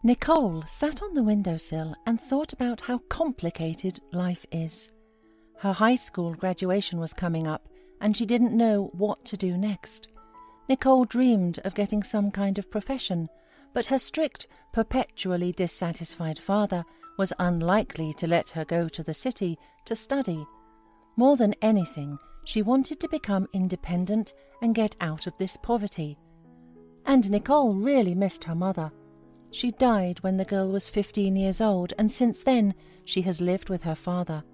Nicole sat on the windowsill and thought about how complicated life is. Her high school graduation was coming up, and she didn't know what to do next. Nicole dreamed of getting some kind of profession, but her strict, perpetually dissatisfied father was unlikely to let her go to the city to study. More than anything, she wanted to become independent and get out of this poverty. And Nicole really missed her mother. She died when the girl was 15 years old, and since then she has lived with her father.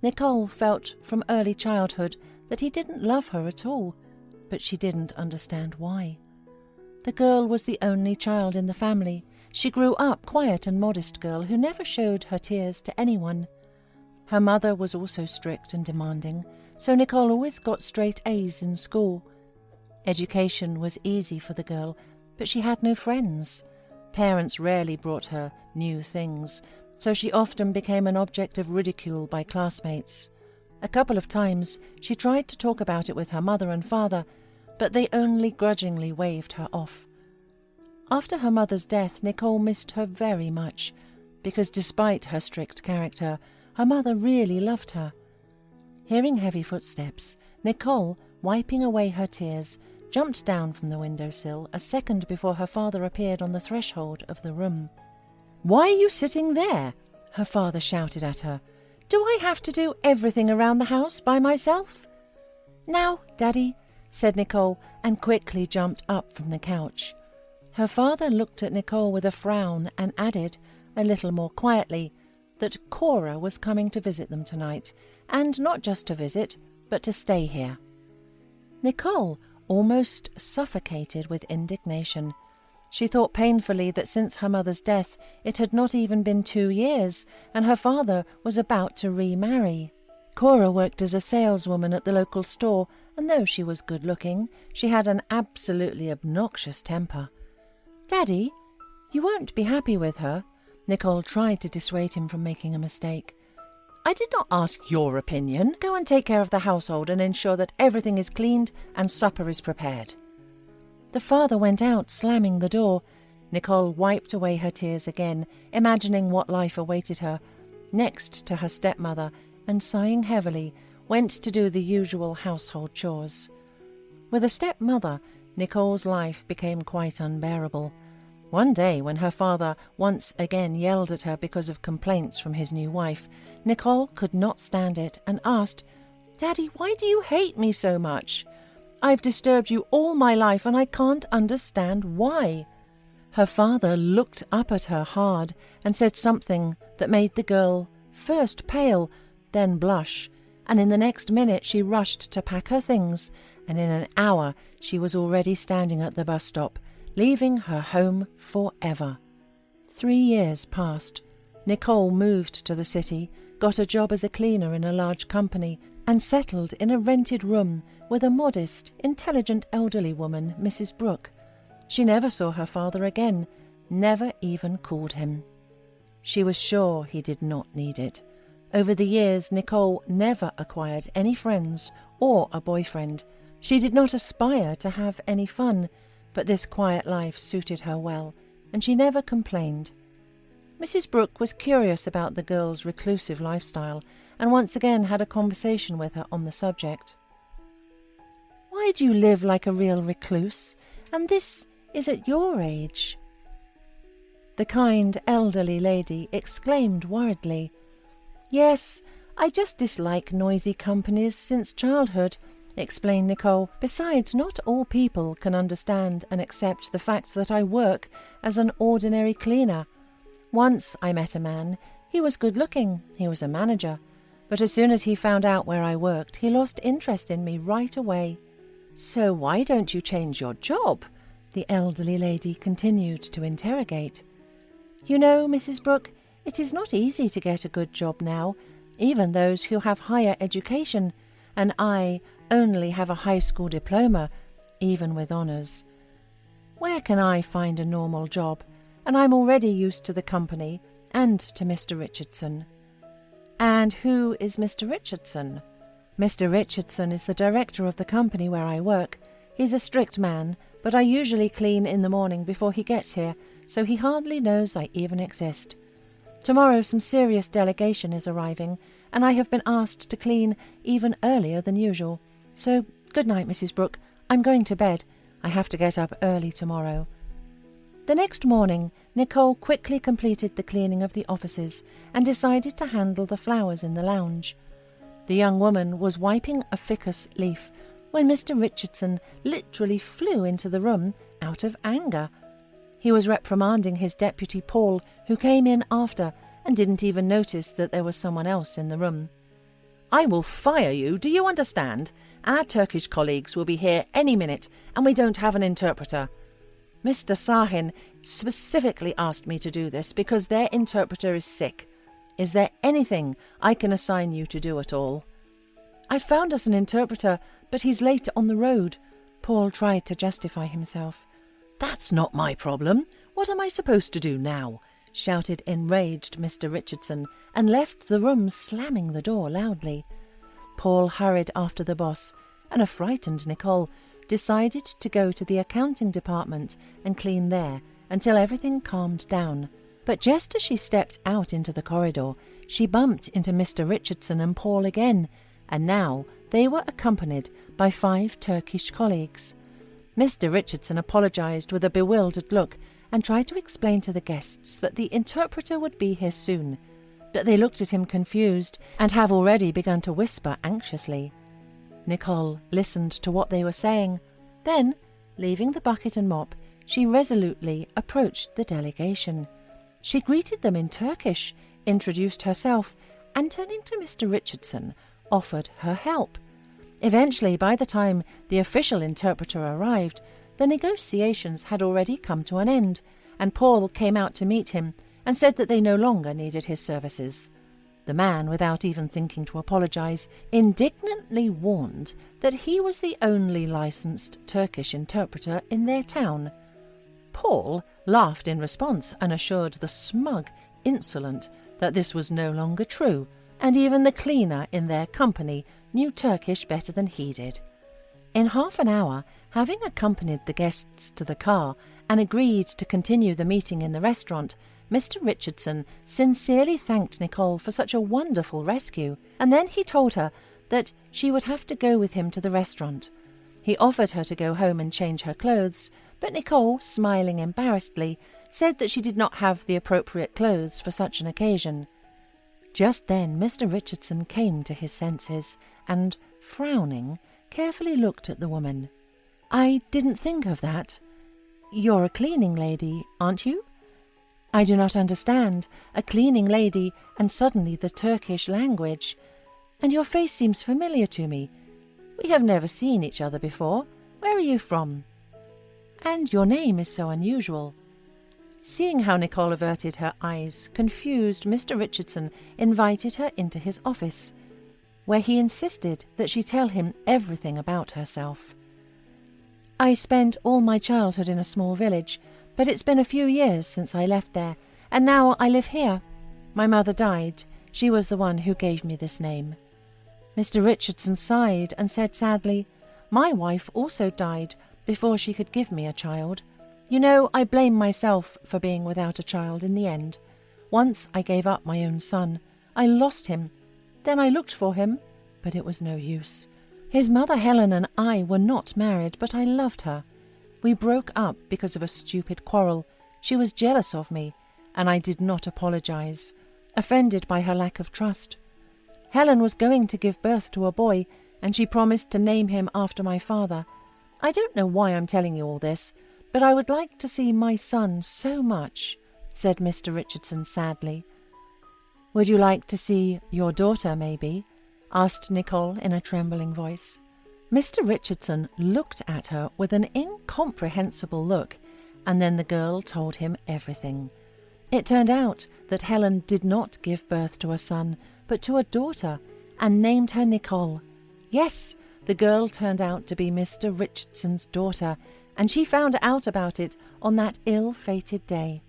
Nicole felt from early childhood that he didn't love her at all, but she didn't understand why. The girl was the only child in the family. She grew up quiet and modest girl who never showed her tears to anyone. Her mother was also strict and demanding, so Nicole always got straight A's in school. Education was easy for the girl, but she had no friends. Parents rarely brought her new things, so she often became an object of ridicule by classmates. A couple of times she tried to talk about it with her mother and father, but they only grudgingly waved her off. After her mother's death, Nicole missed her very much, because despite her strict character, her mother really loved her. Hearing heavy footsteps, Nicole, wiping away her tears, jumped down from the windowsill a second before her father appeared on the threshold of the room. "Why are you sitting there?" her father shouted at her. "Do I have to do everything around the house by myself?" "Now, Daddy," said Nicole, and quickly jumped up from the couch. Her father looked at Nicole with a frown and added, a little more quietly, that Cora was coming to visit them tonight, and not just to visit, but to stay here. Nicole almost suffocated with indignation. She thought painfully that since her mother's death it had not even been 2 years, and her father was about to remarry. Cora worked as a saleswoman at the local store, and though she was good-looking, she had an absolutely obnoxious temper. "Daddy, you won't be happy with her." Nicole tried to dissuade him from making a mistake. "I did not ask your opinion. Go and take care of the household and ensure that everything is cleaned and supper is prepared." The father went out, slamming the door. Nicole wiped away her tears again, imagining what life awaited her, next to her stepmother, and sighing heavily, went to do the usual household chores. With a stepmother, Nicole's life became quite unbearable. One day, when her father once again yelled at her because of complaints from his new wife, Nicole could not stand it and asked, "Daddy, why do you hate me so much? I've disturbed you all my life and I can't understand why." Her father looked up at her hard and said something that made the girl first pale, then blush, and in the next minute she rushed to pack her things, and in an hour she was already standing at the bus stop, leaving her home forever. 3 years passed. Nicole moved to the city, got a job as a cleaner in a large company, and settled in a rented room with a modest, intelligent elderly woman, Mrs. Brooke. She never saw her father again, never even called him. She was sure he did not need it. Over the years, Nicole never acquired any friends or a boyfriend. She did not aspire to have any fun, but this quiet life suited her well, and she never complained. Mrs. Brooke was curious about the girl's reclusive lifestyle, and once again had a conversation with her on the subject. "Why do you live like a real recluse? And this is at your age?" The kind elderly lady exclaimed worriedly, "Yes, I just dislike noisy companies since childhood," explained Nicole. "Besides, not all people can understand and accept the fact that I work as an ordinary cleaner. Once I met a man. He was good-looking. He was a manager. But as soon as he found out where I worked, he lost interest in me right away." "So why don't you change your job?" the elderly lady continued to interrogate. "You know, Mrs. Brooke, it is not easy to get a good job now, even those who have higher education, and I only have a high school diploma, even with honours. Where can I find a normal job? And I'm already used to the company and to Mr. Richardson." "And who is Mr. Richardson?" "Mr. Richardson is the director of the company where I work. He's a strict man, but I usually clean in the morning before he gets here, so he hardly knows I even exist. Tomorrow some serious delegation is arriving, and I have been asked to clean even earlier than usual. So, good night, Mrs. Brooke. I'm going to bed. I have to get up early tomorrow." The next morning, Nicole quickly completed the cleaning of the offices and decided to handle the flowers in the lounge. The young woman was wiping a ficus leaf when Mr. Richardson literally flew into the room out of anger. He was reprimanding his deputy Paul, who came in after and didn't even notice that there was someone else in the room. "I will fire you, do you understand? Our Turkish colleagues will be here any minute, and we don't have an interpreter. Mr. Sahin specifically asked me to do this because their interpreter is sick. Is there anything I can assign you to do at all?" "I found us an interpreter, but he's late on the road." Paul tried to justify himself. "That's not my problem. What am I supposed to do now?" shouted enraged Mr. Richardson, and left the room, slamming the door loudly. Paul hurried after the boss, and a frightened Nicole decided to go to the accounting department and clean there until everything calmed down. But just as she stepped out into the corridor, she bumped into Mr. Richardson and Paul again, and now they were accompanied by 5 Turkish colleagues. Mr. Richardson apologized with a bewildered look and tried to explain to the guests that the interpreter would be here soon, but they looked at him confused and have already begun to whisper anxiously. Nicole listened to what they were saying. Then, leaving the bucket and mop, she resolutely approached the delegation. She greeted them in Turkish, introduced herself, and turning to Mr. Richardson, offered her help. Eventually, by the time the official interpreter arrived, the negotiations had already come to an end, and Paul came out to meet him and said that they no longer needed his services. The man, without even thinking to apologize, indignantly warned that he was the only licensed Turkish interpreter in their town. Paul laughed in response and assured the smug insolent that this was no longer true, and even the cleaner in their company knew Turkish better than he did. In half an hour, having accompanied the guests to the car and agreed to continue the meeting in the restaurant, Mr. Richardson sincerely thanked Nicole for such a wonderful rescue, and then he told her that she would have to go with him to the restaurant. He offered her to go home and change her clothes, but Nicole, smiling embarrassedly, said that she did not have the appropriate clothes for such an occasion. Just then Mr. Richardson came to his senses and, frowning, carefully looked at the woman. "I didn't think of that. You're a cleaning lady, aren't you?" "I do not understand. A cleaning lady and suddenly the Turkish language. And your face seems familiar to me. We have never seen each other before. Where are you from? And your name is so unusual." Seeing how Nicole averted her eyes, confused, Mr. Richardson invited her into his office, where he insisted that she tell him everything about herself. "I spent all my childhood in a small village, but it's been a few years since I left there, and now I live here. My mother died. She was the one who gave me this name." Mr. Richardson sighed and said sadly, "My wife also died before she could give me a child. You know, I blame myself for being without a child in the end. Once I gave up my own son. I lost him. Then I looked for him, but it was no use. His mother Helen and I were not married, but I loved her. We broke up because of a stupid quarrel. She was jealous of me, and I did not apologize, offended by her lack of trust. Helen was going to give birth to a boy, and she promised to name him after my father. I don't know why I'm telling you all this, but I would like to see my son so much," said Mr. Richardson sadly. "Would you like to see your daughter, maybe?" asked Nicole in a trembling voice. Mr. Richardson looked at her with an incomprehensible look, and then the girl told him everything. It turned out that Helen did not give birth to a son, but to a daughter, and named her Nicole. Yes, the girl turned out to be Mr. Richardson's daughter, and she found out about it on that ill-fated day,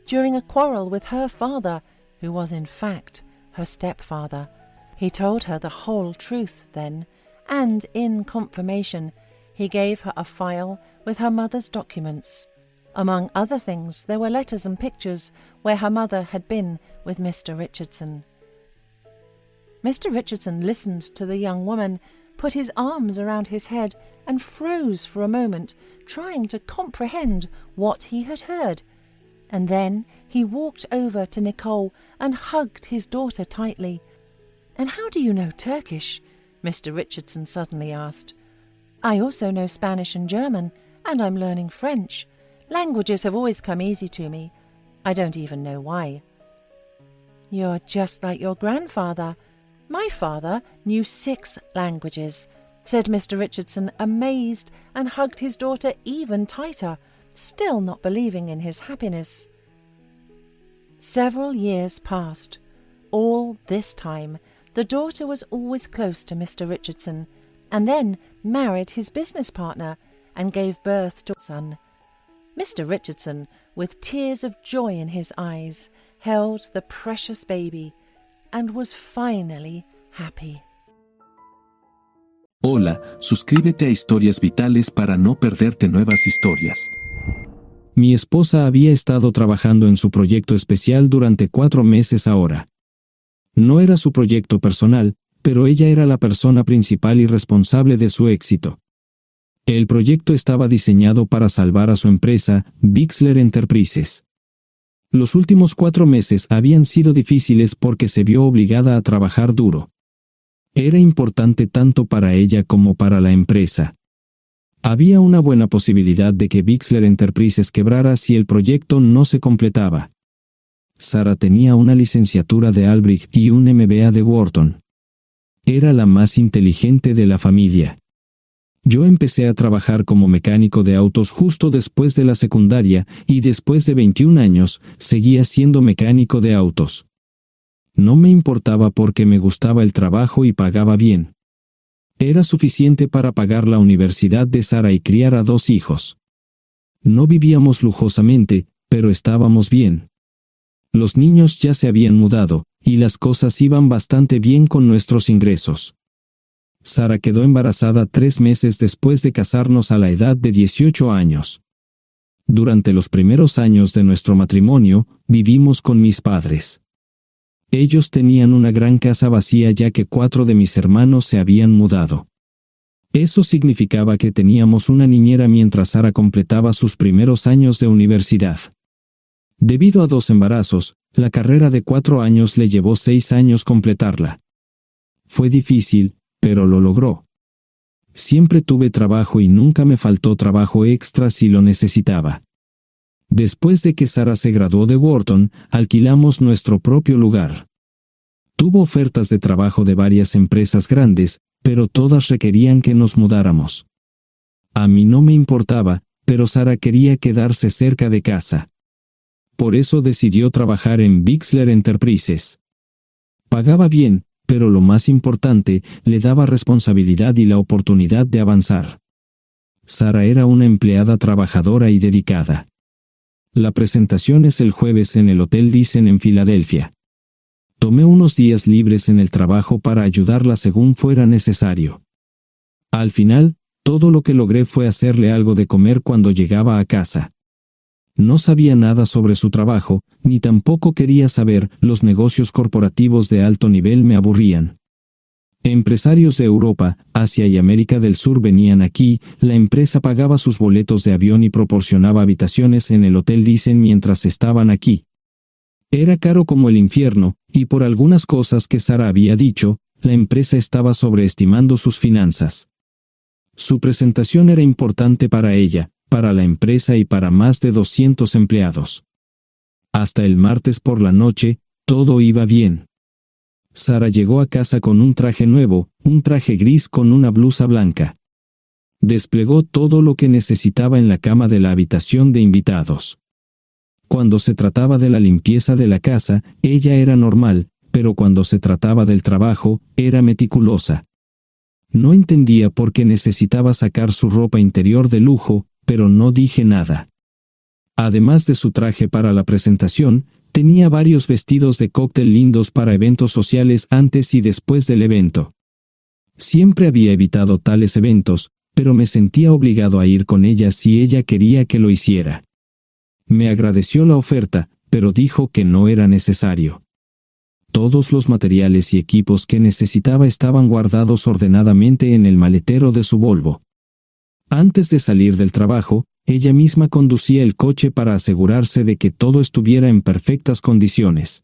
during a quarrel with her father, who was in fact her stepfather. He told her the whole truth then, and in confirmation he gave her a file with her mother's documents. Among other things, there were letters and pictures where her mother had been with Mr. Richardson. Mr. Richardson listened to the young woman, put his arms around his head, and froze for a moment, trying to comprehend what he had heard. And then he walked over to Nicole and hugged his daughter tightly. "And how do you know Turkish?" Mr. Richardson suddenly asked. "I also know Spanish and German, and I'm learning French. Languages have always come easy to me. I don't even know why." "You're just like your grandfather. My father knew 6 languages," said Mr. Richardson, amazed, and hugged his daughter even tighter, still not believing in his happiness. Several years passed. All this time, the daughter was always close to Mr. Richardson, and then married his business partner and gave birth to a son. Mr. Richardson, with tears of joy in his eyes, held the precious baby and was finally happy. Hola, suscríbete a Historias Vitales para no perderte nuevas historias. Mi esposa había estado trabajando en su proyecto especial durante 4 meses ahora. No era su proyecto personal, pero ella era la persona principal y responsable de su éxito. El proyecto estaba diseñado para salvar a su empresa, Bixler Enterprises. Los últimos 4 meses habían sido difíciles porque se vio obligada a trabajar duro. Era importante tanto para ella como para la empresa. Había una buena posibilidad de que Bixler Enterprises quebrara si el proyecto no se completaba. Sarah tenía una licenciatura de Albrecht y un MBA de Wharton. Era la más inteligente de la familia. Yo empecé a trabajar como mecánico de autos justo después de la secundaria y después de 21 años seguía siendo mecánico de autos. No me importaba porque me gustaba el trabajo y pagaba bien. Era suficiente para pagar la universidad de Sarah y criar a 2 hijos. No vivíamos lujosamente, pero estábamos bien. Los niños ya se habían mudado, y las cosas iban bastante bien con nuestros ingresos. Sarah quedó embarazada 3 meses después de casarnos a la edad de 18 años. Durante los primeros años de nuestro matrimonio, vivimos con mis padres. Ellos tenían una gran casa vacía ya que 4 de mis hermanos se habían mudado. Eso significaba que teníamos una niñera mientras Sarah completaba sus primeros años de universidad. Debido a 2 embarazos, la carrera de 4 años le llevó 6 años completarla. Fue difícil, pero lo logró. Siempre tuve trabajo y nunca me faltó trabajo extra si lo necesitaba. Después de que Sarah se graduó de Wharton, alquilamos nuestro propio lugar. Tuvo ofertas de trabajo de varias empresas grandes, pero todas requerían que nos mudáramos. A mí no me importaba, pero Sarah quería quedarse cerca de casa. Por eso decidió trabajar en Bixler Enterprises. Pagaba bien, pero lo más importante, le daba responsabilidad y la oportunidad de avanzar. Sarah era una empleada trabajadora y dedicada. La presentación es el jueves en el Hotel Thyssen en Filadelfia. Tomé unos días libres en el trabajo para ayudarla según fuera necesario. Al final, todo lo que logré fue hacerle algo de comer cuando llegaba a casa. No sabía nada sobre su trabajo, ni tampoco quería saber, los negocios corporativos de alto nivel me aburrían. Empresarios de Europa, Asia y América del Sur venían aquí, la empresa pagaba sus boletos de avión y proporcionaba habitaciones en el Hotel Thyssen mientras estaban aquí. Era caro como el infierno, y por algunas cosas que Sarah había dicho, la empresa estaba sobreestimando sus finanzas. Su presentación era importante para ella, para la empresa y para más de 200 empleados. Hasta el martes por la noche, todo iba bien. Sarah llegó a casa con un traje nuevo, un traje gris con una blusa blanca. Desplegó todo lo que necesitaba en la cama de la habitación de invitados. Cuando se trataba de la limpieza de la casa, ella era normal, pero cuando se trataba del trabajo, era meticulosa. No entendía por qué necesitaba sacar su ropa interior de lujo, pero no dije nada. Además de su traje para la presentación, tenía varios vestidos de cóctel lindos para eventos sociales antes y después del evento. Siempre había evitado tales eventos, pero me sentía obligado a ir con ella si ella quería que lo hiciera. Me agradeció la oferta, pero dijo que no era necesario. Todos los materiales y equipos que necesitaba estaban guardados ordenadamente en el maletero de su Volvo. Antes de salir del trabajo, ella misma conducía el coche para asegurarse de que todo estuviera en perfectas condiciones.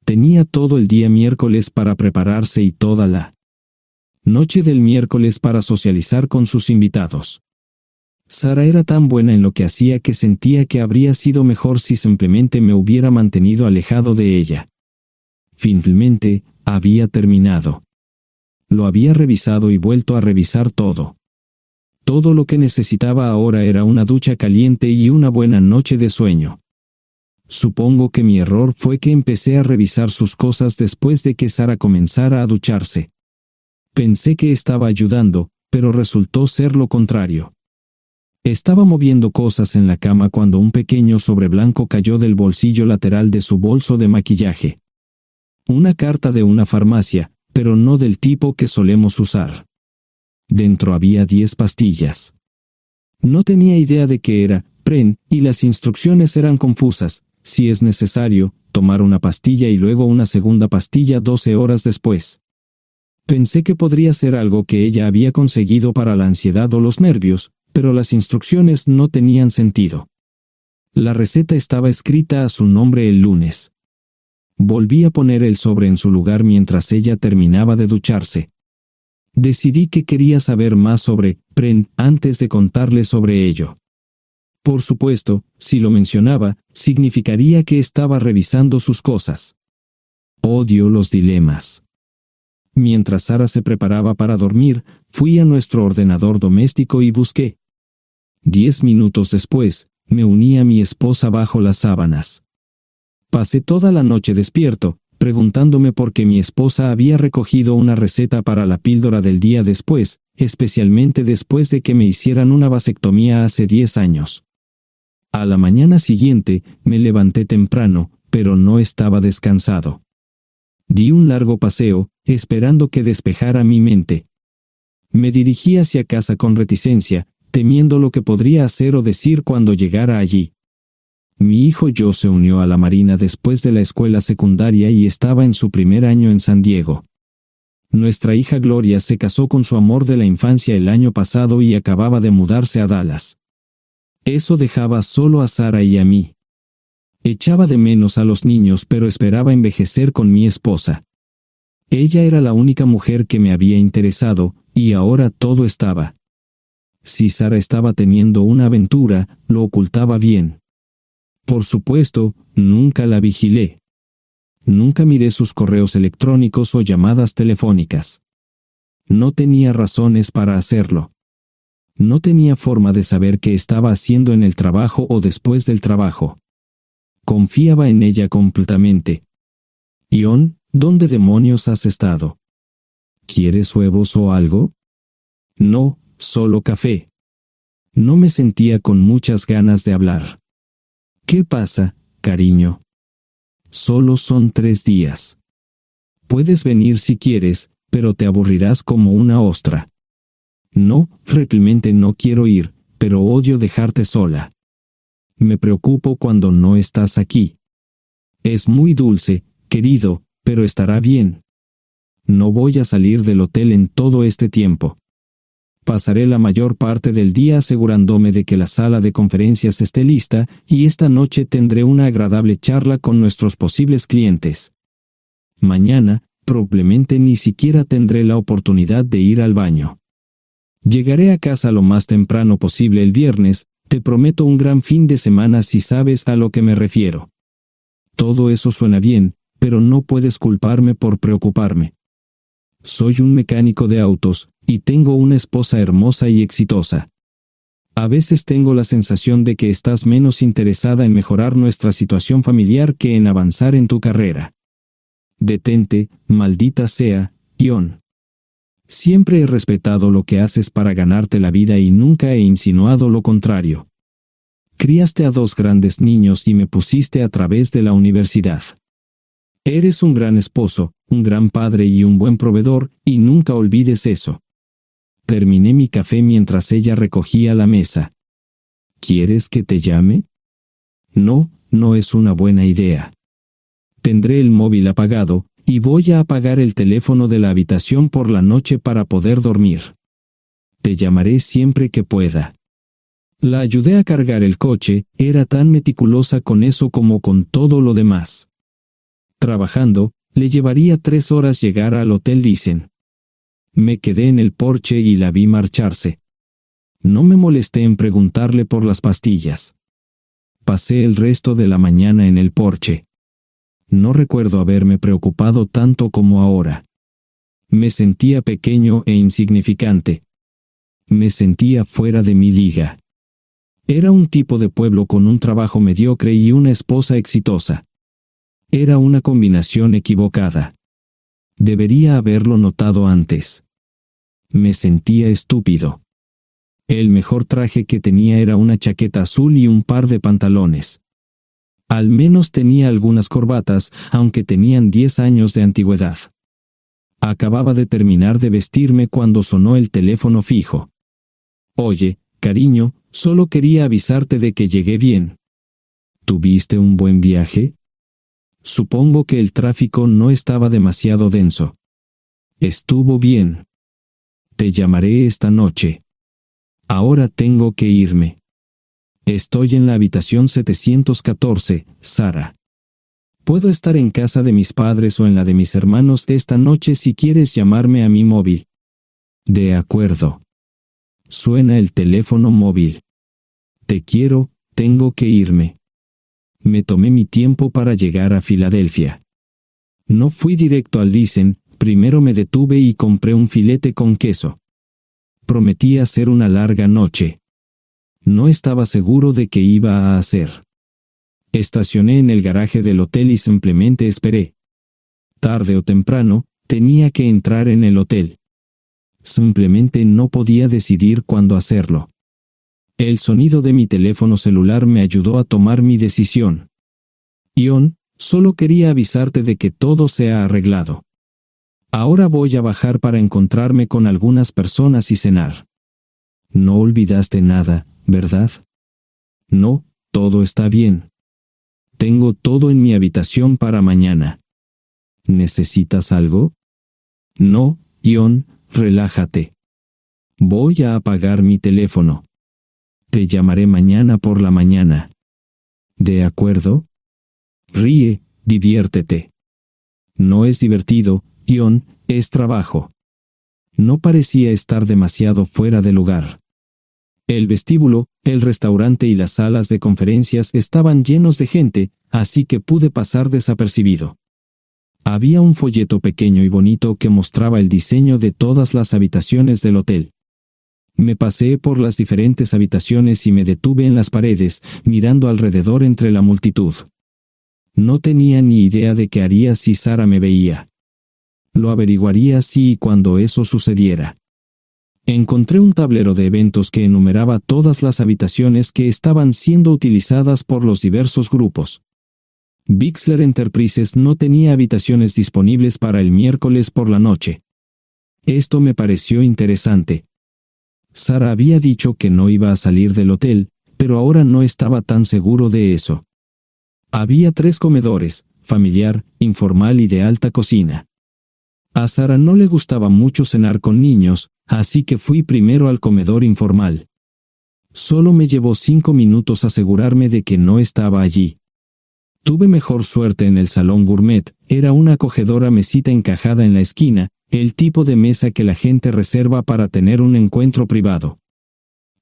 Tenía todo el día miércoles para prepararse y toda la noche del miércoles para socializar con sus invitados. Sara era tan buena en lo que hacía que sentía que habría sido mejor si simplemente me hubiera mantenido alejado de ella. Finalmente, había terminado. Lo había revisado y vuelto a revisar todo. Todo lo que necesitaba ahora era una ducha caliente y una buena noche de sueño. Supongo que mi error fue que empecé a revisar sus cosas después de que Sara comenzara a ducharse. Pensé que estaba ayudando, pero resultó ser lo contrario. Estaba moviendo cosas en la cama cuando un pequeño sobre blanco cayó del bolsillo lateral de su bolso de maquillaje. Una carta de una farmacia, pero no del tipo que solemos usar. Dentro había 10 pastillas. No tenía idea de qué era, Pren, y las instrucciones eran confusas. Si es necesario, tomar una pastilla y luego una segunda pastilla 12 horas después. Pensé que podría ser algo que ella había conseguido para la ansiedad o los nervios, pero las instrucciones no tenían sentido. La receta estaba escrita a su nombre el lunes. Volví a poner el sobre en su lugar mientras ella terminaba de ducharse. Decidí que quería saber más sobre Pren antes de contarle sobre ello. Por supuesto, si lo mencionaba, significaría que estaba revisando sus cosas. Odio los dilemas. Mientras Sara se preparaba para dormir, fui a nuestro ordenador doméstico y busqué. 10 minutos después, me uní a mi esposa bajo las sábanas. Pasé toda la noche despierto, preguntándome por qué mi esposa había recogido una receta para la píldora del día después, especialmente después de que me hicieran una vasectomía hace 10 años. A la mañana siguiente, me levanté temprano, pero no estaba descansado. Di un largo paseo, esperando que despejara mi mente. Me dirigí hacia casa con reticencia, temiendo lo que podría hacer o decir cuando llegara allí. Mi hijo Joe se unió a la Marina después de la escuela secundaria y estaba en su primer año en San Diego. Nuestra hija Gloria se casó con su amor de la infancia el año pasado y acababa de mudarse a Dallas. Eso dejaba solo a Sara y a mí. Echaba de menos a los niños, pero esperaba envejecer con mi esposa. Ella era la única mujer que me había interesado, y ahora todo estaba. Si Sara estaba teniendo una aventura, lo ocultaba bien. Por supuesto, nunca la vigilé. Nunca miré sus correos electrónicos o llamadas telefónicas. No tenía razones para hacerlo. No tenía forma de saber qué estaba haciendo en el trabajo o después del trabajo. Confiaba en ella completamente. Ion, ¿dónde demonios has estado? ¿Quieres huevos o algo? No, solo café. No me sentía con muchas ganas de hablar. ¿Qué pasa, cariño? Solo son 3 días. Puedes venir si quieres, pero te aburrirás como una ostra. No, realmente no quiero ir, pero odio dejarte sola. Me preocupo cuando no estás aquí. Es muy dulce, querido, pero estará bien. No voy a salir del hotel en todo este tiempo. Pasaré la mayor parte del día asegurándome de que la sala de conferencias esté lista, y esta noche tendré una agradable charla con nuestros posibles clientes. Mañana, probablemente ni siquiera tendré la oportunidad de ir al baño. Llegaré a casa lo más temprano posible el viernes, te prometo un gran fin de semana si sabes a lo que me refiero. Todo eso suena bien, pero no puedes culparme por preocuparme. Soy un mecánico de autos, y tengo una esposa hermosa y exitosa. A veces tengo la sensación de que estás menos interesada en mejorar nuestra situación familiar que en avanzar en tu carrera. Detente, maldita sea, Ion. Siempre he respetado lo que haces para ganarte la vida y nunca he insinuado lo contrario. Criaste a 2 grandes niños y me pusiste a través de la universidad. Eres un gran esposo, un gran padre y un buen proveedor, y nunca olvides eso. Terminé mi café mientras ella recogía la mesa. ¿Quieres que te llame? No, no es una buena idea. Tendré el móvil apagado, y voy a apagar el teléfono de la habitación por la noche para poder dormir. Te llamaré siempre que pueda. La ayudé a cargar el coche, era tan meticulosa con eso como con todo lo demás. Trabajando, le llevaría 3 horas llegar al Hotel Lysen. Me quedé en el porche y la vi marcharse. No me molesté en preguntarle por las pastillas. Pasé el resto de la mañana en el porche. No recuerdo haberme preocupado tanto como ahora. Me sentía pequeño e insignificante. Me sentía fuera de mi liga. Era un tipo de pueblo con un trabajo mediocre y una esposa exitosa. Era una combinación equivocada. Debería haberlo notado antes. Me sentía estúpido. El mejor traje que tenía era una chaqueta azul y un par de pantalones. Al menos tenía algunas corbatas, aunque tenían 10 años de antigüedad. Acababa de terminar de vestirme cuando sonó el teléfono fijo. Oye, cariño, solo quería avisarte de que llegué bien. ¿Tuviste un buen viaje? Supongo que el tráfico no estaba demasiado denso. Estuvo bien. Te llamaré esta noche. Ahora tengo que irme. Estoy en la habitación 714, Sara. Puedo estar en casa de mis padres o en la de mis hermanos esta noche si quieres llamarme a mi móvil. De acuerdo. Suena el teléfono móvil. Te quiero, tengo que irme. Me tomé mi tiempo para llegar a Filadelfia. No fui directo al Lysen, primero me detuve y compré un filete con queso. Prometí hacer una larga noche. No estaba seguro de qué iba a hacer. Estacioné en el garaje del hotel y simplemente esperé. Tarde o temprano, tenía que entrar en el hotel. Simplemente no podía decidir cuándo hacerlo. El sonido de mi teléfono celular me ayudó a tomar mi decisión. Ion, solo quería avisarte de que todo se ha arreglado. Ahora voy a bajar para encontrarme con algunas personas y cenar. No olvidaste nada, ¿verdad? No, todo está bien. Tengo todo en mi habitación para mañana. ¿Necesitas algo? No, Ion, relájate. Voy a apagar mi teléfono. Te llamaré mañana por la mañana. ¿De acuerdo? Ríe, diviértete. No es divertido, Ion, es trabajo. No parecía estar demasiado fuera de lugar. El vestíbulo, el restaurante y las salas de conferencias estaban llenos de gente, así que pude pasar desapercibido. Había un folleto pequeño y bonito que mostraba el diseño de todas las habitaciones del hotel. Me paseé por las diferentes habitaciones y me detuve en las paredes, mirando alrededor entre la multitud. No tenía ni idea de qué haría si Sara me veía. Lo averiguaría si y cuando eso sucediera. Encontré un tablero de eventos que enumeraba todas las habitaciones que estaban siendo utilizadas por los diversos grupos. Bixler Enterprises no tenía habitaciones disponibles para el miércoles por la noche. Esto me pareció interesante. Sara había dicho que no iba a salir del hotel, pero ahora no estaba tan seguro de eso. Había 3 comedores, familiar, informal y de alta cocina. A Sara no le gustaba mucho cenar con niños, así que fui primero al comedor informal. Solo me llevó 5 minutos asegurarme de que no estaba allí. Tuve mejor suerte en el salón gourmet, era una acogedora mesita encajada en la esquina, el tipo de mesa que la gente reserva para tener un encuentro privado.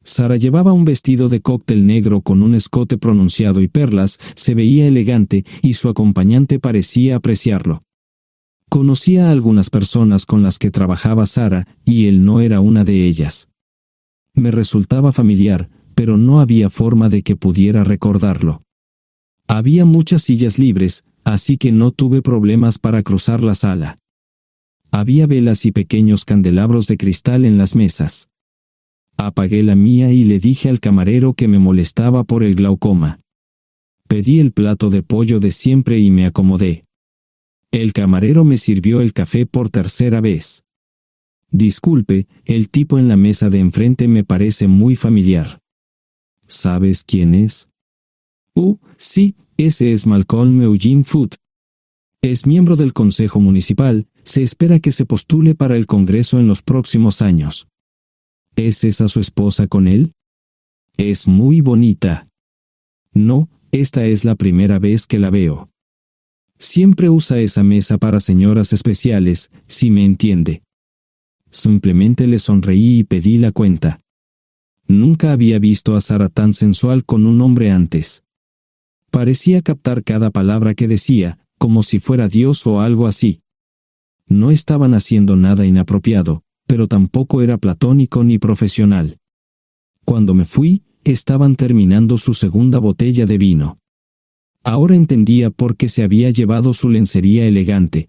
Sara llevaba un vestido de cóctel negro con un escote pronunciado y perlas, se veía elegante y su acompañante parecía apreciarlo. Conocía a algunas personas con las que trabajaba Sara, y él no era una de ellas. Me resultaba familiar, pero no había forma de que pudiera recordarlo. Había muchas sillas libres, así que no tuve problemas para cruzar la sala. Había velas y pequeños candelabros de cristal en las mesas. Apagué la mía y le dije al camarero que me molestaba por el glaucoma. Pedí el plato de pollo de siempre y me acomodé. El camarero me sirvió el café por tercera vez. Disculpe, el tipo en la mesa de enfrente me parece muy familiar. ¿Sabes quién es? Sí, ese es Malcolm Eugene Foote. Es miembro del Consejo Municipal, se espera que se postule para el Congreso en los próximos años. ¿Es esa su esposa con él? Es muy bonita. No, esta es la primera vez que la veo. Siempre usa esa mesa para señoras especiales, si me entiende. Simplemente le sonreí y pedí la cuenta. Nunca había visto a Sara tan sensual con un hombre antes. Parecía captar cada palabra que decía, como si fuera Dios o algo así. No estaban haciendo nada inapropiado, pero tampoco era platónico ni profesional. Cuando me fui, estaban terminando su segunda botella de vino. Ahora entendía por qué se había llevado su lencería elegante.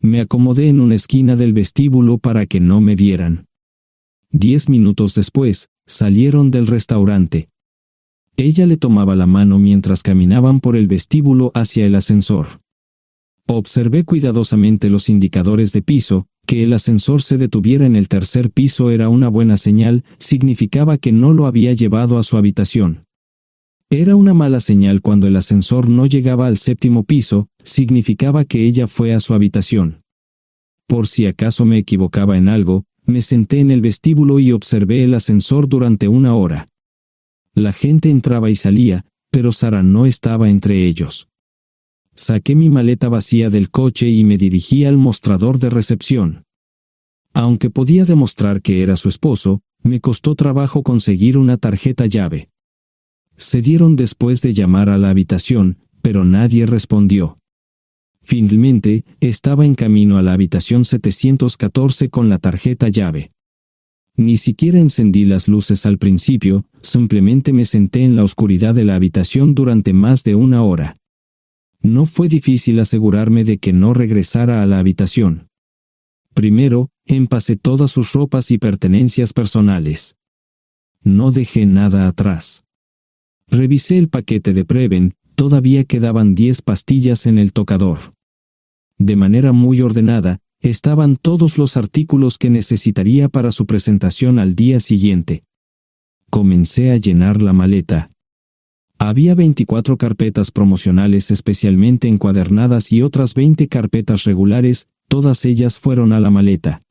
Me acomodé en una esquina del vestíbulo para que no me vieran. 10 minutos después, salieron del restaurante. Ella le tomaba la mano mientras caminaban por el vestíbulo hacia el ascensor. Observé cuidadosamente los indicadores de piso. Que el ascensor se detuviera en el tercer piso era una buena señal, significaba que no lo había llevado a su habitación. Era una mala señal cuando el ascensor no llegaba al séptimo piso, significaba que ella fue a su habitación. Por si acaso me equivocaba en algo, me senté en el vestíbulo y observé el ascensor durante 1 hora. La gente entraba y salía, pero Sara no estaba entre ellos. Saqué mi maleta vacía del coche y me dirigí al mostrador de recepción. Aunque podía demostrar que era su esposo, me costó trabajo conseguir una tarjeta llave. Se dieron después de llamar a la habitación, pero nadie respondió. Finalmente, estaba en camino a la habitación 714 con la tarjeta llave. Ni siquiera encendí las luces al principio, simplemente me senté en la oscuridad de la habitación durante más de 1 hora. No fue difícil asegurarme de que no regresara a la habitación. Primero, empacé todas sus ropas y pertenencias personales. No dejé nada atrás. Revisé el paquete de Preven, todavía quedaban 10 pastillas en el tocador. De manera muy ordenada, estaban todos los artículos que necesitaría para su presentación al día siguiente. Comencé a llenar la maleta. Había 24 carpetas promocionales especialmente encuadernadas y otras 20 carpetas regulares, todas ellas fueron a la maleta.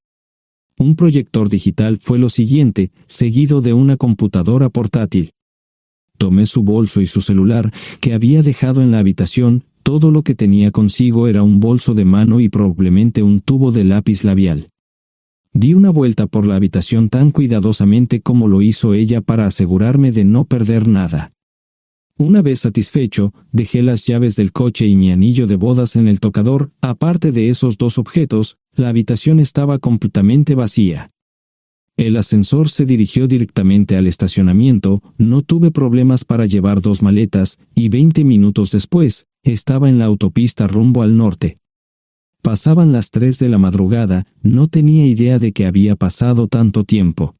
Un proyector digital fue lo siguiente, seguido de una computadora portátil. Tomé su bolso y su celular, que había dejado en la habitación. Todo lo que tenía consigo era un bolso de mano y probablemente un tubo de lápiz labial. Di una vuelta por la habitación tan cuidadosamente como lo hizo ella para asegurarme de no perder nada. Una vez satisfecho, dejé las llaves del coche y mi anillo de bodas en el tocador. Aparte de esos 2 objetos, la habitación estaba completamente vacía. El ascensor se dirigió directamente al estacionamiento, no tuve problemas para llevar 2 maletas, y 20 minutos después, estaba en la autopista rumbo al norte. Pasaban las 3 de la madrugada, no tenía idea de que había pasado tanto tiempo.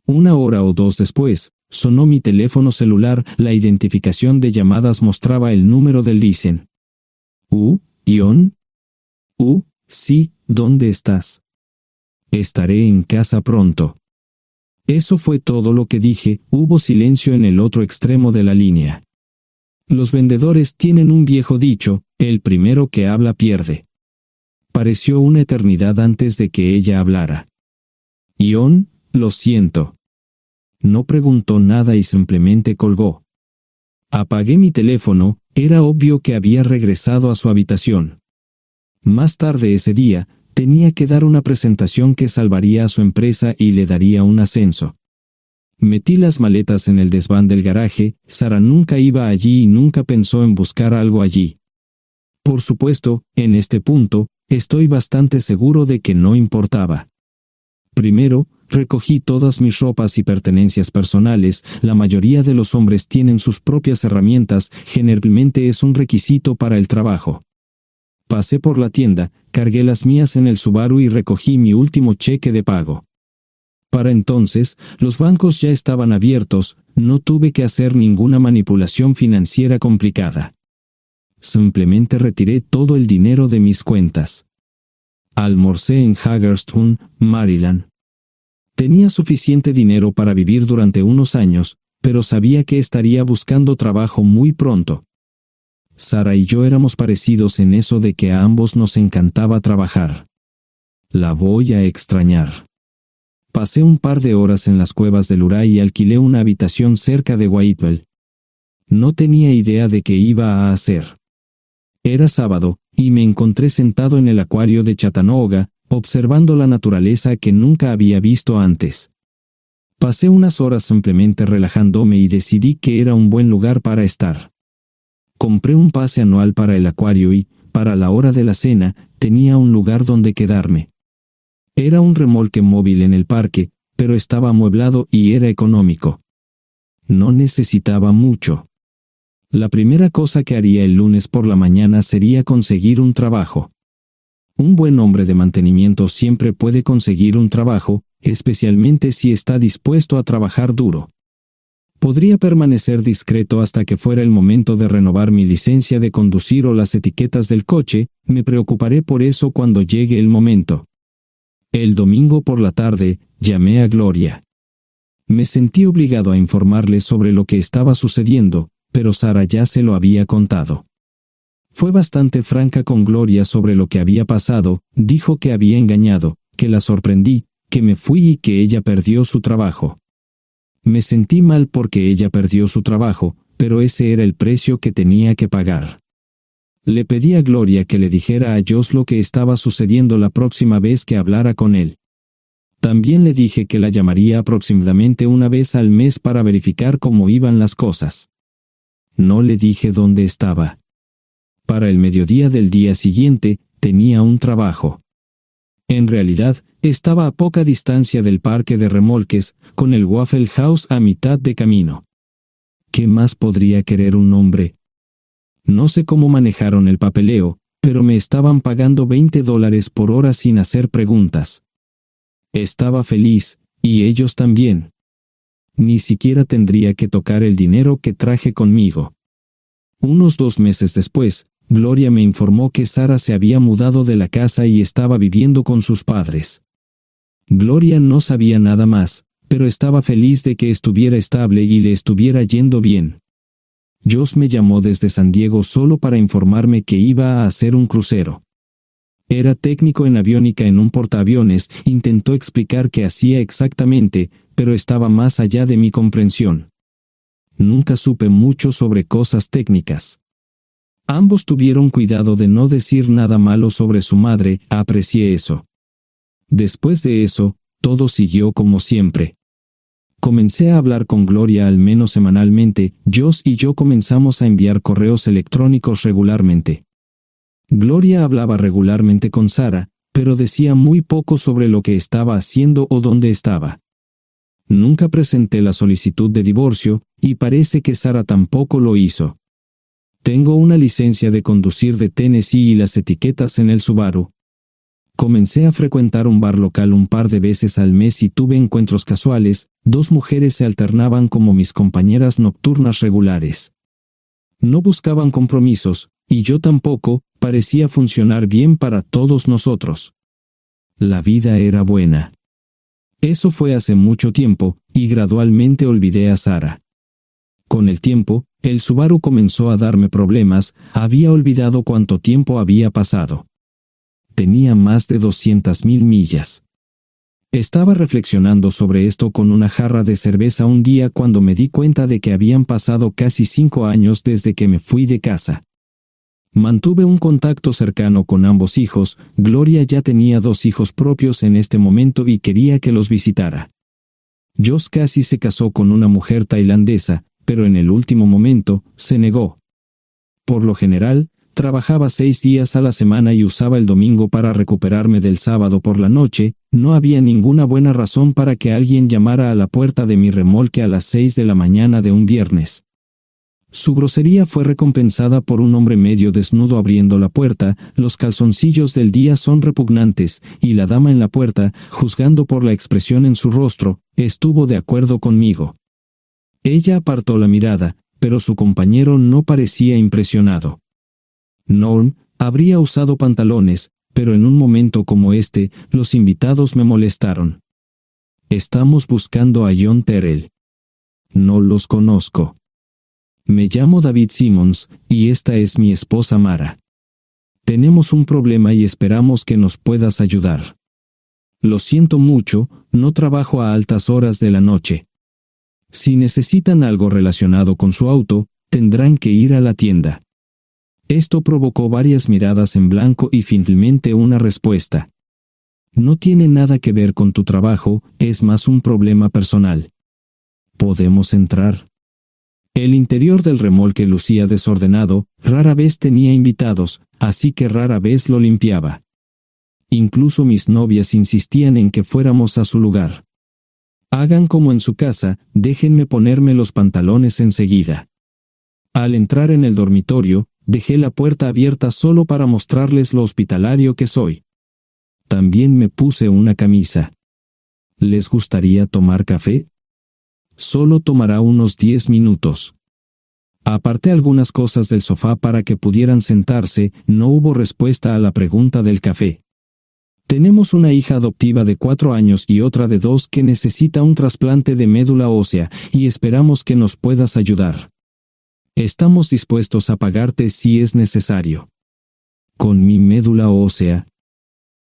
1 hora o 2 después, sonó mi teléfono celular, la identificación de llamadas mostraba el número del Listen. ¿Ion? Sí, ¿dónde estás? Estaré en casa pronto. Eso fue todo lo que dije. Hubo silencio en el otro extremo de la línea. Los vendedores tienen un viejo dicho, el primero que habla pierde. Pareció una eternidad antes de que ella hablara. Ion, lo siento. No preguntó nada y simplemente colgó. Apagué mi teléfono, era obvio que había regresado a su habitación. Más tarde ese día, tenía que dar una presentación que salvaría a su empresa y le daría un ascenso. Metí las maletas en el desván del garaje. Sara nunca iba allí y nunca pensó en buscar algo allí. Por supuesto, en este punto, estoy bastante seguro de que no importaba. Primero, recogí todas mis ropas y pertenencias personales. La mayoría de los hombres tienen sus propias herramientas, generalmente es un requisito para el trabajo. Pasé por la tienda, cargué las mías en el Subaru y recogí mi último cheque de pago. Para entonces, los bancos ya estaban abiertos, no tuve que hacer ninguna manipulación financiera complicada. Simplemente retiré todo el dinero de mis cuentas. Almorcé en Hagerstown, Maryland. Tenía suficiente dinero para vivir durante unos años, pero sabía que estaría buscando trabajo muy pronto. Sara y yo éramos parecidos en eso de que a ambos nos encantaba trabajar. La voy a extrañar. Pasé un par de horas en las cuevas del Uray y alquilé una habitación cerca de Whitewell. No tenía idea de qué iba a hacer. Era sábado, y me encontré sentado en el acuario de Chattanooga, observando la naturaleza que nunca había visto antes. Pasé unas horas simplemente relajándome y decidí que era un buen lugar para estar. Compré un pase anual para el acuario y, para la hora de la cena, tenía un lugar donde quedarme. Era un remolque móvil en el parque, pero estaba amueblado y era económico. No necesitaba mucho. La primera cosa que haría el lunes por la mañana sería conseguir un trabajo. Un buen hombre de mantenimiento siempre puede conseguir un trabajo, especialmente si está dispuesto a trabajar duro. Podría permanecer discreto hasta que fuera el momento de renovar mi licencia de conducir o las etiquetas del coche, me preocuparé por eso cuando llegue el momento. El domingo por la tarde, llamé a Gloria. Me sentí obligado a informarle sobre lo que estaba sucediendo, pero Sara ya se lo había contado. Fue bastante franca con Gloria sobre lo que había pasado, dijo que había engañado, que la sorprendí, que me fui y que ella perdió su trabajo. Me sentí mal porque ella perdió su trabajo, pero ese era el precio que tenía que pagar. Le pedí a Gloria que le dijera a Josh lo que estaba sucediendo la próxima vez que hablara con él. También le dije que la llamaría aproximadamente una vez al mes para verificar cómo iban las cosas. No le dije dónde estaba. Para el mediodía del día siguiente, tenía un trabajo. En realidad, estaba a poca distancia del parque de remolques, con el Waffle House a mitad de camino. ¿Qué más podría querer un hombre? No sé cómo manejaron el papeleo, pero me estaban pagando $20 por hora sin hacer preguntas. Estaba feliz, y ellos también. Ni siquiera tendría que tocar el dinero que traje conmigo. Unos 2 meses después, Gloria me informó que Sara se había mudado de la casa y estaba viviendo con sus padres. Gloria no sabía nada más, pero estaba feliz de que estuviera estable y le estuviera yendo bien. Josh me llamó desde San Diego solo para informarme que iba a hacer un crucero. Era técnico en aviónica en un portaaviones, intentó explicar qué hacía exactamente, pero estaba más allá de mi comprensión. Nunca supe mucho sobre cosas técnicas. Ambos tuvieron cuidado de no decir nada malo sobre su madre, aprecié eso. Después de eso, todo siguió como siempre. Comencé a hablar con Gloria al menos semanalmente, Josh y yo comenzamos a enviar correos electrónicos regularmente. Gloria hablaba regularmente con Sara, pero decía muy poco sobre lo que estaba haciendo o dónde estaba. Nunca presenté la solicitud de divorcio, y parece que Sara tampoco lo hizo. Tengo una licencia de conducir de Tennessee y las etiquetas en el Subaru. Comencé a frecuentar un bar local un par de veces al mes y tuve encuentros casuales, 2 mujeres se alternaban como mis compañeras nocturnas regulares. No buscaban compromisos, y yo tampoco, parecía funcionar bien para todos nosotros. La vida era buena. Eso fue hace mucho tiempo, y gradualmente olvidé a Sara. Con el tiempo, el Subaru comenzó a darme problemas, había olvidado cuánto tiempo había pasado. Tenía más de 200,000 millas. Estaba reflexionando sobre esto con una jarra de cerveza un día cuando me di cuenta de que habían pasado casi 5 años desde que me fui de casa. Mantuve un contacto cercano con ambos hijos, Gloria ya tenía 2 hijos propios en este momento y quería que los visitara. Josh casi se casó con una mujer tailandesa, pero en el último momento, se negó. Por lo general, trabajaba 6 días a la semana y usaba el domingo para recuperarme del sábado por la noche, no había ninguna buena razón para que alguien llamara a la puerta de mi remolque a las 6 de la mañana de un viernes. Su grosería fue recompensada por un hombre medio desnudo abriendo la puerta, los calzoncillos del día son repugnantes, y la dama en la puerta, juzgando por la expresión en su rostro, estuvo de acuerdo conmigo. Ella apartó la mirada, pero su compañero no parecía impresionado. Norm habría usado pantalones, pero en un momento como este, los invitados me molestaron. Estamos buscando a John Terrell. No los conozco. Me llamo David Simmons, y esta es mi esposa Mara. Tenemos un problema y esperamos que nos puedas ayudar. Lo siento mucho, no trabajo a altas horas de la noche. Si necesitan algo relacionado con su auto, tendrán que ir a la tienda. Esto provocó varias miradas en blanco y finalmente una respuesta. No tiene nada que ver con tu trabajo, es más un problema personal. ¿Podemos entrar? El interior del remolque lucía desordenado, rara vez tenía invitados, así que rara vez lo limpiaba. Incluso mis novias insistían en que fuéramos a su lugar. Hagan como en su casa, déjenme ponerme los pantalones enseguida. Al entrar en el dormitorio, dejé la puerta abierta solo para mostrarles lo hospitalario que soy. También me puse una camisa. ¿Les gustaría tomar café? Solo tomará unos 10 minutos. Aparté algunas cosas del sofá para que pudieran sentarse, no hubo respuesta a la pregunta del café. Tenemos una hija adoptiva de 4 años y otra de 2 que necesita un trasplante de médula ósea, y esperamos que nos puedas ayudar. Estamos dispuestos a pagarte si es necesario. ¿Con mi médula ósea?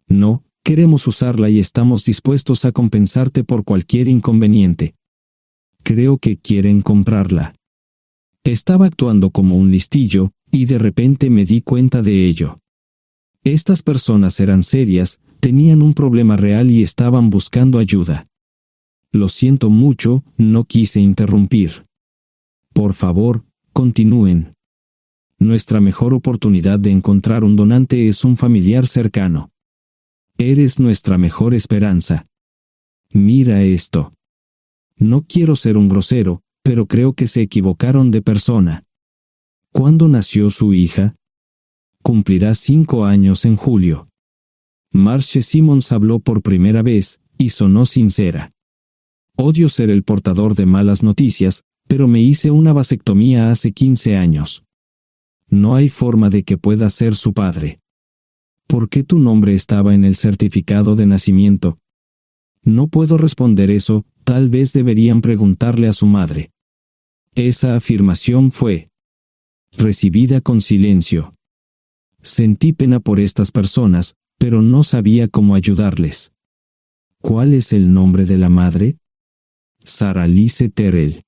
No, queremos usarla y estamos dispuestos a compensarte por cualquier inconveniente. Creo que quieren comprarla. Estaba actuando como un listillo, y de repente me di cuenta de ello. Estas personas eran serias, tenían un problema real y estaban buscando ayuda. Lo siento mucho, no quise interrumpir. Por favor, continúen. Nuestra mejor oportunidad de encontrar un donante es un familiar cercano. Eres nuestra mejor esperanza. Mira esto. No quiero ser un grosero, pero creo que se equivocaron de persona. ¿Cuándo nació su hija? Cumplirá 5 años en julio. Marche Simmons habló por primera vez, y sonó sincera. Odio ser el portador de malas noticias, pero me hice una vasectomía hace 15 años. No hay forma de que pueda ser su padre. ¿Por qué tu nombre estaba en el certificado de nacimiento? No puedo responder eso, tal vez deberían preguntarle a su madre. Esa afirmación fue recibida con silencio. Sentí pena por estas personas, pero no sabía cómo ayudarles. ¿Cuál es el nombre de la madre? Sarah Lise Terrell.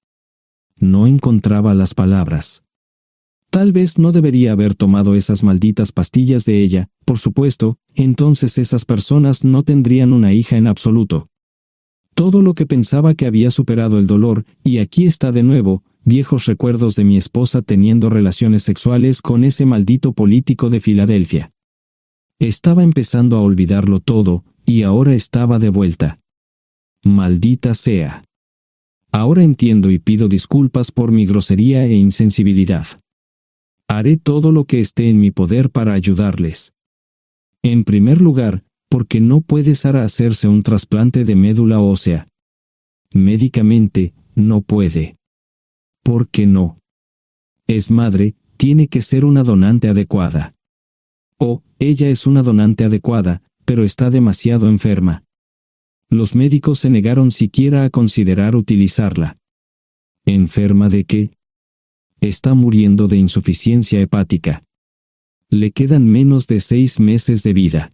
No encontraba las palabras. Tal vez no debería haber tomado esas malditas pastillas de ella, por supuesto, entonces esas personas no tendrían una hija en absoluto. Todo lo que pensaba que había superado el dolor, y aquí está de nuevo, viejos recuerdos de mi esposa teniendo relaciones sexuales con ese maldito político de Filadelfia. Estaba empezando a olvidarlo todo, y ahora estaba de vuelta. Maldita sea. Ahora entiendo y pido disculpas por mi grosería e insensibilidad. Haré todo lo que esté en mi poder para ayudarles. En primer lugar, porque no puede Sara hacerse un trasplante de médula ósea. Médicamente, no puede. ¿Por qué no? Es madre, tiene que ser una donante adecuada. O, ella es una donante adecuada, pero está demasiado enferma. Los médicos se negaron siquiera a considerar utilizarla. ¿Enferma de qué? Está muriendo de insuficiencia hepática. Le quedan menos de 6 meses de vida.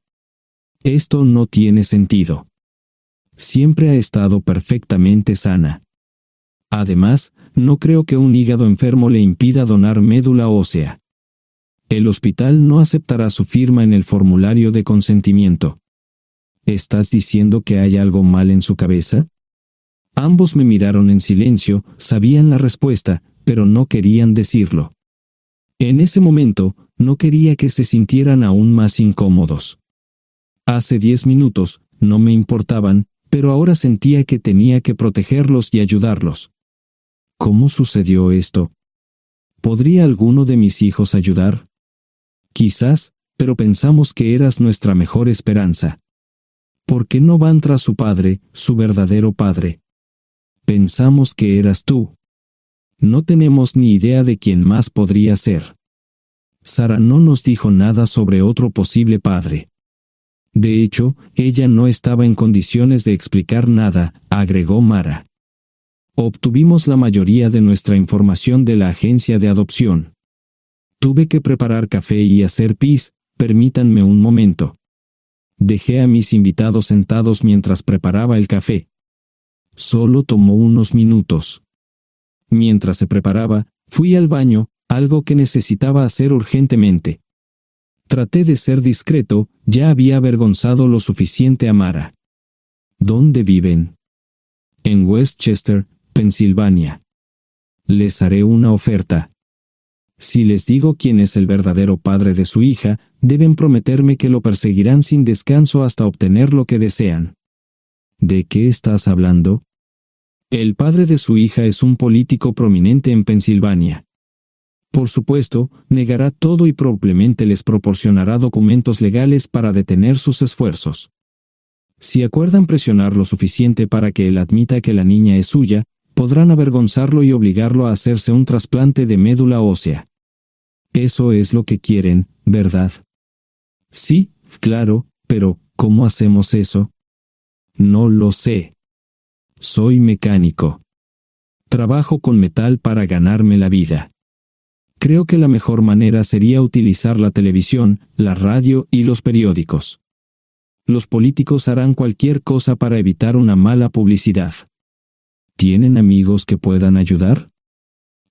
Esto no tiene sentido. Siempre ha estado perfectamente sana. Además, no creo que un hígado enfermo le impida donar médula ósea. El hospital no aceptará su firma en el formulario de consentimiento. ¿Estás diciendo que hay algo mal en su cabeza? Ambos me miraron en silencio, sabían la respuesta, pero no querían decirlo. En ese momento, no quería que se sintieran aún más incómodos. Hace 10 minutos, no me importaban, pero ahora sentía que tenía que protegerlos y ayudarlos. ¿Cómo sucedió esto? ¿Podría alguno de mis hijos ayudar? Quizás, pero pensamos que eras nuestra mejor esperanza. ¿Por qué no van tras su padre, su verdadero padre? Pensamos que eras tú. No tenemos ni idea de quién más podría ser. Sara no nos dijo nada sobre otro posible padre. De hecho, ella no estaba en condiciones de explicar nada, agregó Mara. Obtuvimos la mayoría de nuestra información de la agencia de adopción. Tuve que preparar café y hacer pis, permítanme un momento. Dejé a mis invitados sentados mientras preparaba el café. Solo tomó unos minutos. Mientras se preparaba, fui al baño, algo que necesitaba hacer urgentemente. Traté de ser discreto, ya había avergonzado lo suficiente a Mara. ¿Dónde viven? En Westchester, Pensilvania. Les haré una oferta. Si les digo quién es el verdadero padre de su hija, deben prometerme que lo perseguirán sin descanso hasta obtener lo que desean. ¿De qué estás hablando? El padre de su hija es un político prominente en Pensilvania. Por supuesto, negará todo y probablemente les proporcionará documentos legales para detener sus esfuerzos. Si acuerdan presionar lo suficiente para que él admita que la niña es suya, podrán avergonzarlo y obligarlo a hacerse un trasplante de médula ósea. Eso es lo que quieren, ¿verdad? Sí, claro, pero ¿cómo hacemos eso? No lo sé. Soy mecánico. Trabajo con metal para ganarme la vida. Creo que la mejor manera sería utilizar la televisión, la radio y los periódicos. Los políticos harán cualquier cosa para evitar una mala publicidad. ¿Tienen amigos que puedan ayudar?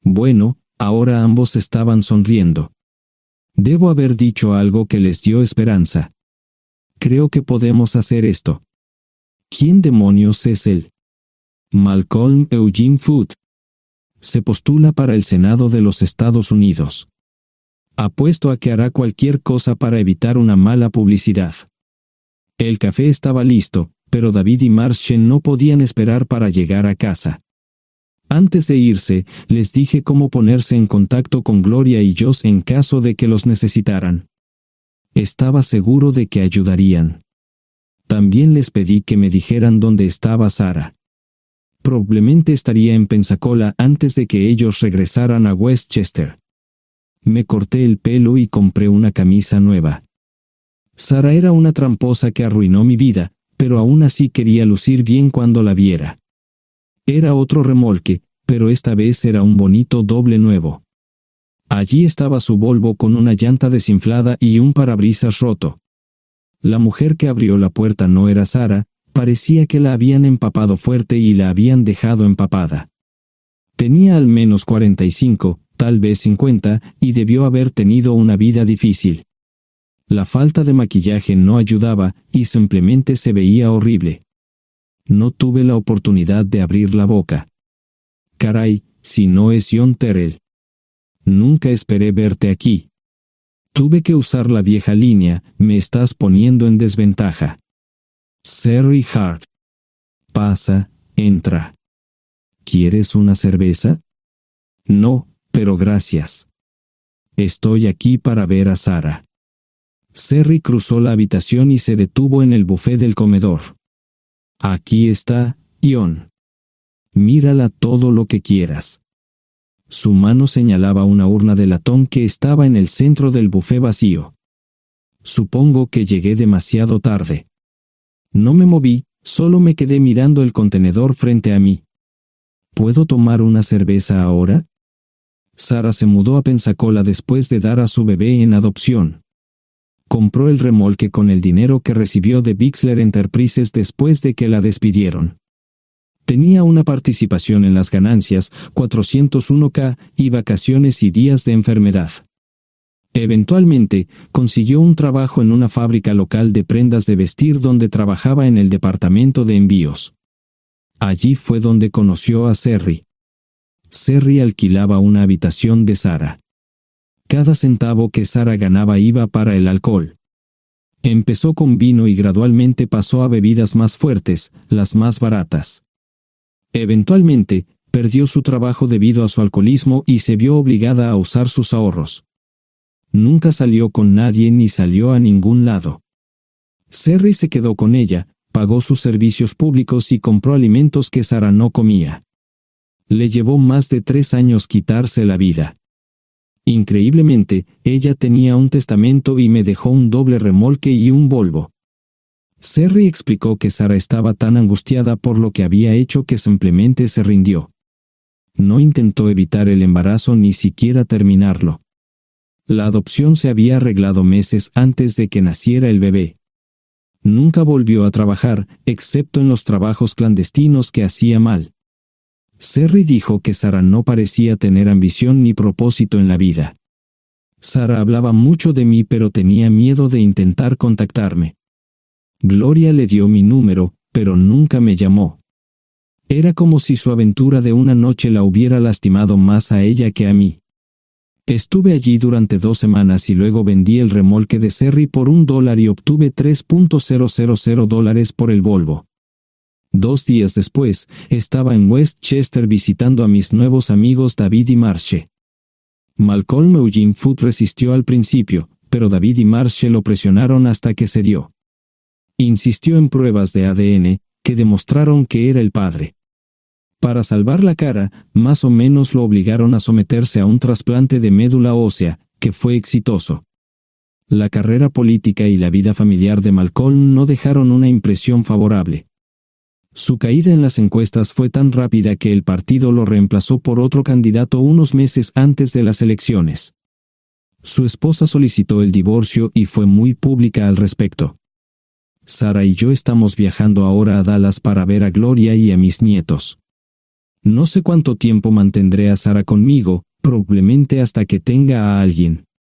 Bueno, ahora ambos estaban sonriendo. Debo haber dicho algo que les dio esperanza. Creo que podemos hacer esto. ¿Quién demonios es él? Malcolm Eugene Foote. Se postula para el Senado de los Estados Unidos. Apuesto a que hará cualquier cosa para evitar una mala publicidad. El café estaba listo, pero David y Marshen no podían esperar para llegar a casa. Antes de irse, les dije cómo ponerse en contacto con Gloria y Josh en caso de que los necesitaran. Estaba seguro de que ayudarían. También les pedí que me dijeran dónde estaba Sarah. Probablemente estaría en Pensacola antes de que ellos regresaran a Westchester. Me corté el pelo y compré una camisa nueva. Sarah era una tramposa que arruinó mi vida, pero aún así quería lucir bien cuando la viera. Era otro remolque, pero esta vez era un bonito doble nuevo. Allí estaba su Volvo con una llanta desinflada y un parabrisas roto. La mujer que abrió la puerta no era Sarah, parecía que la habían empapado fuerte y la habían dejado empapada. Tenía al menos 45, tal vez 50, y debió haber tenido una vida difícil. La falta de maquillaje no ayudaba, y simplemente se veía horrible. No tuve la oportunidad de abrir la boca. Caray, si no es John Terrell. Nunca esperé verte aquí. Tuve que usar la vieja línea, me estás poniendo en desventaja. Sherry Hart. Pasa, entra. ¿Quieres una cerveza? No, pero gracias. Estoy aquí para ver a Sarah. Sherry cruzó la habitación y se detuvo en el buffet del comedor. Aquí está, John. Mírala todo lo que quieras. Su mano señalaba una urna de latón que estaba en el centro del buffet vacío. Supongo que llegué demasiado tarde. No me moví, solo me quedé mirando el contenedor frente a mí. ¿Puedo tomar una cerveza ahora? Sarah se mudó a Pensacola después de dar a su bebé en adopción. Compró el remolque con el dinero que recibió de Bixler Enterprises después de que la despidieron. Tenía una participación en las ganancias, 401k, y vacaciones y días de enfermedad. Eventualmente, consiguió un trabajo en una fábrica local de prendas de vestir donde trabajaba en el departamento de envíos. Allí fue donde conoció a Sherry. Sherry alquilaba una habitación de Sarah. Cada centavo que Sarah ganaba iba para el alcohol. Empezó con vino y gradualmente pasó a bebidas más fuertes, las más baratas. Eventualmente, perdió su trabajo debido a su alcoholismo y se vio obligada a usar sus ahorros. Nunca salió con nadie ni salió a ningún lado. Sherry se quedó con ella, pagó sus servicios públicos y compró alimentos que Sarah no comía. Le llevó más de 3 años quitarse la vida. Increíblemente, ella tenía un testamento y me dejó un doble remolque y un Volvo. Sherry explicó que Sarah estaba tan angustiada por lo que había hecho que simplemente se rindió. No intentó evitar el embarazo ni siquiera terminarlo. La adopción se había arreglado meses antes de que naciera el bebé. Nunca volvió a trabajar, excepto en los trabajos clandestinos que hacía mal. Cerri dijo que Sara no parecía tener ambición ni propósito en la vida. Sara hablaba mucho de mí, pero tenía miedo de intentar contactarme. Gloria le dio mi número, pero nunca me llamó. Era como si su aventura de una noche la hubiera lastimado más a ella que a mí. Estuve allí durante 2 semanas y luego vendí el remolque de Cerri por $1 y obtuve $3,000 por el Volvo. 2 días después, estaba en Westchester visitando a mis nuevos amigos David y Marche. Malcolm Eugene Foot resistió al principio, pero David y Marche lo presionaron hasta que cedió. Insistió en pruebas de ADN, que demostraron que era el padre. Para salvar la cara, más o menos lo obligaron a someterse a un trasplante de médula ósea, que fue exitoso. La carrera política y la vida familiar de Malcolm no dejaron una impresión favorable. Su caída en las encuestas fue tan rápida que el partido lo reemplazó por otro candidato unos meses antes de las elecciones. Su esposa solicitó el divorcio y fue muy pública al respecto. Sara y yo estamos viajando ahora a Dallas para ver a Gloria y a mis nietos. No sé cuánto tiempo mantendré a Sara conmigo, probablemente hasta que tenga a alguien.